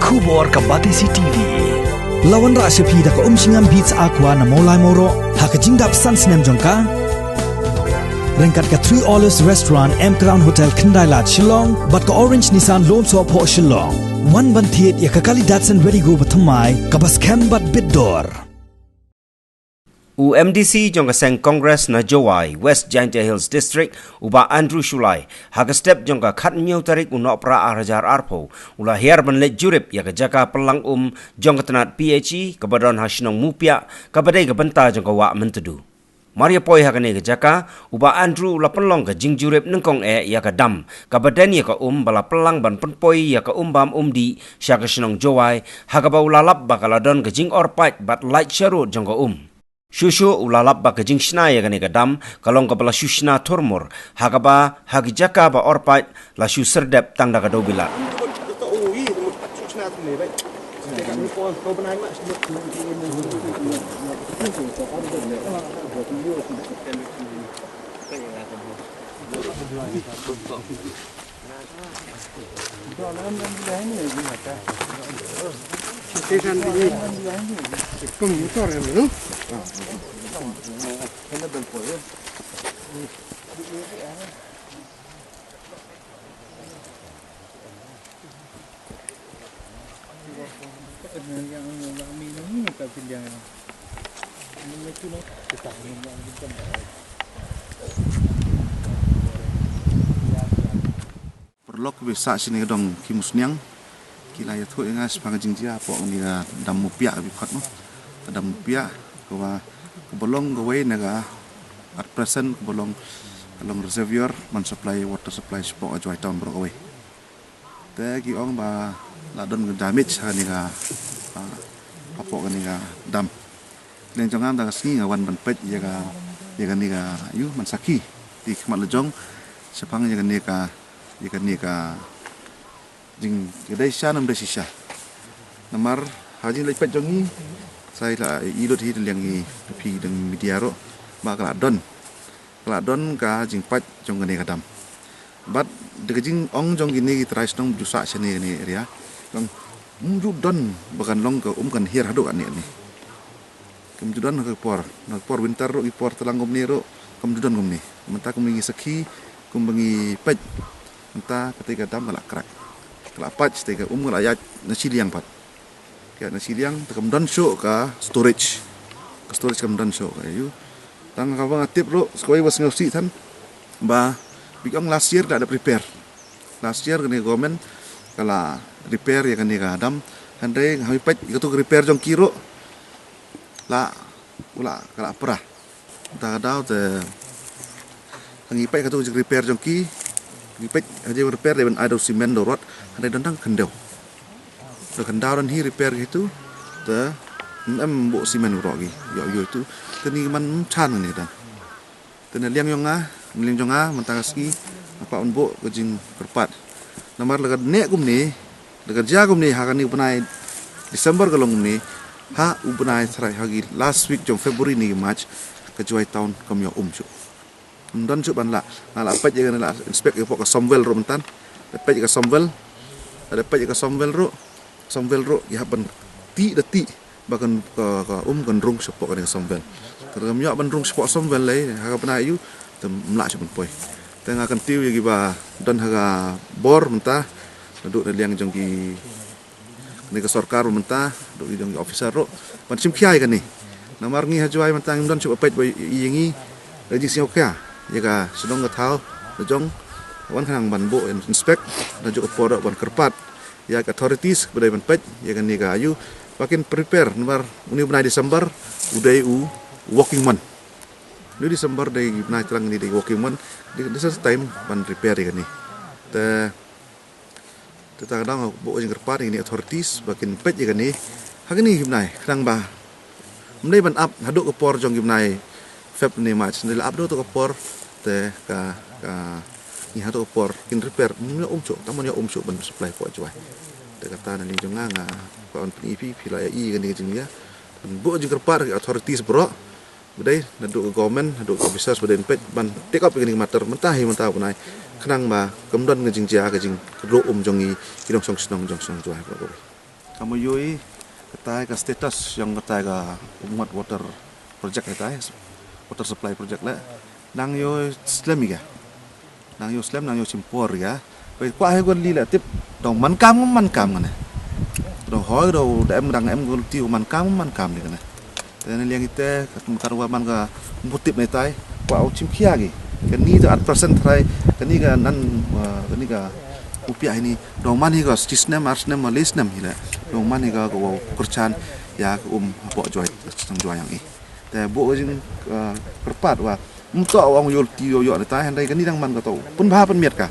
Kubor ka Batisi TV. Lawan Rashapi da ka Singam Beats Aqua na Molai Moro Hakajingdap Sunsnem Jongka. Rengkat ka 3 Olives Restaurant M Crown Hotel Kendailat Shillong bat ka Orange Nissan Loan So Po Shillong. One Bantiet ya ka Kali Datsun Ready Go Batamai ka Baskem Bat Bidor. UMDC jong kaseng Congress na Jowai West Giant Hills District uba Andrew Shulai haga step jong ka khat nyu tarik uno pra arajar arpo ula hiar ban le jurip ya ka jaka pelang jong ka tenat PHE ka badon hasnong mupia ka badai ka benta jong ka wa mentedu Maria poi haga ne ka jaka uba Andrew la pelong ka jing jurip nengkong ya ka dam ka badan ya ka bala pelang ban penpoi ya ka bam di sya ka snong Jowai haga ba ulalap bakaladon ka jing orpait bat light sharut jong ka Shushu ulalap ba kajing shna ya gani kadam kalong ka bala shushna turmur hagaba hagijaka ba orpait la shu serdep tang daga dobila Perlok bisa sini dong kimusnyang kila ya tu ingat sebagai jinjia apa ni dam mupia bikot no dam mupia kawa kebolong gawe naga at present kebolong kalong reservoir man supply water supply support aja town bro gawe te ki ong ba la don damage ni ga apa ni ga dam len jongam da sni ngawan ban pet ya ga ni ga yu man saki di kemat lejong sepang ya ga ni ka jing kedai sya nam desisya namar haji lepet jongi saya la ilot hid yang i pi deng media ro ba kala don ka jing pat jong gane kadam bat de jing ong jong gini trais nong jusa sene ni area long mju don bakan long ka kan hir hadu kan ni kem judan ka por winter ro i por telang gom ni ro kem judan gom ni menta kum ngi saki kum bengi pet menta ketika dam kala krak kelapat stega kala ya nasi liang pat ya nasi liang tekam dan show ka storage kam dan show ka yu tang ka bang atip ro skoi was ngosi tan ba bigong last year ada prepare last year kene government kala repair ya kene ka dam hande ngai pat itu repair jong kiro la ula kala pra ta dau te ngai pat ka tu repair jong ki Ripet aja repair dengan ada simen dorot ada dandang kendau. So kendau dan hi repair gitu, te bu simen rogi. Yo itu teni man chan ni dan. Teni liang jonga mentangasi apa unbo kejing kerpat. Nomor lekat nek ni, lekat jagum ni hakani upenai Desember kalong ni ha upenai serai hagi last week jong February ni March kejuai tahun kami umcu. Dan cuban la pet jangan la inspect ke pok somvel ro mentan pet ke somvel ada pet ke somvel ro ya ban ti bahkan ke kan rung sepok ke somvel terus yo ban rung sepok somvel lai ha pernah ayu tem mlak cuban poi tengah kan tiu ya giba dan ha bor mentah duduk liang jong ki ni ke sarkar mentah duduk jong officer ro ban sim kiai kan ni namar ngi hajuai mentang dan cuba pet boy yengi regisi okya jaga sedang ngetau lejong wan kanang ban bo inspect dan juga podok ban kerpat ya authorities kepada ban pet ya kan ni ka ayu makin prepare nomor uni benai Desember udai walking man ni Desember dai benai terang ni dai walking man di this time ban repair ya kan ni te kadang bo jing kerpat ini authorities makin pet ya kan ni hagini benai kanang ba mendai ban up haduk ke por jong benai Feb ni March ni up do to ke por te ka ni hatu por kin repair mnya taman ya ban supply po juai te kata nani jonga nga ko on PEP pila i kan ni jing ya bo jing kerpar authorities bro bedai nadu government nadu officers beden pet ban take up ini matter mentah punai kenang ba kemudian ngejing jia ngejing kedro jongi kidong song juai bro kamu yui ketai ke status yang ketai ke umat water project ketai water supply project lah nang yo slam ya nang yo slam nang yo simpor yaไปกว่าให้คนลีแหละทิปดองมันกำกันนะดองหอยดองแต่emดังemคนที่มันกำนี่กันนะแต่ในเรื่องituการว่ามันก็มุติบในใจกว่าเอาชิมเคียกี่กันนี้จะอัดเปอร์เซ็นต์ไทยกันนี้ก็นั่นกันนี้ก็อุปยาini dong man niก็sistem arsnem malisnem hila dong man niก็kerjaan ya apa joy tang joy yang iniแต่บุจึงperpatว่ามันต่อวางโยติโยในใจให้กันนี้ดังมันก็ต้องปุ่นพาปุ่นเมียดกะ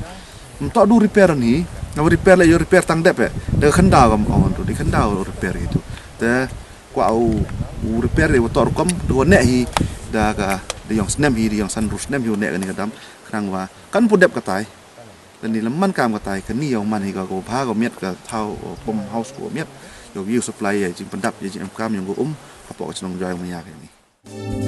มันต่อดู repair นี่เอา repair เลย repair ตั้งเด็บเดี๋ยวขันดาวกับเอามันตัวนี้ขันดาว repair gitu แต่กว่าเอา repair เลยว่าต่อรุกมดูเนะฮีดากะเดี๋ยวสแนมฮีเดี๋ยวซันรูสแนมฮีเนะกันนี่ก็ดำครั้งว่ากันปุ่นเด็บก็ตายแต่นี่ละมันกามก็ตายกันนี่เอามันฮีก็พาก็เมียดก็เท่าปมเฮาส์ก็เมียดอยู่วิว supply จริงปันดับจริงกามอย่างก็เขาบอกจะลงจอยมันยากอย่างนี้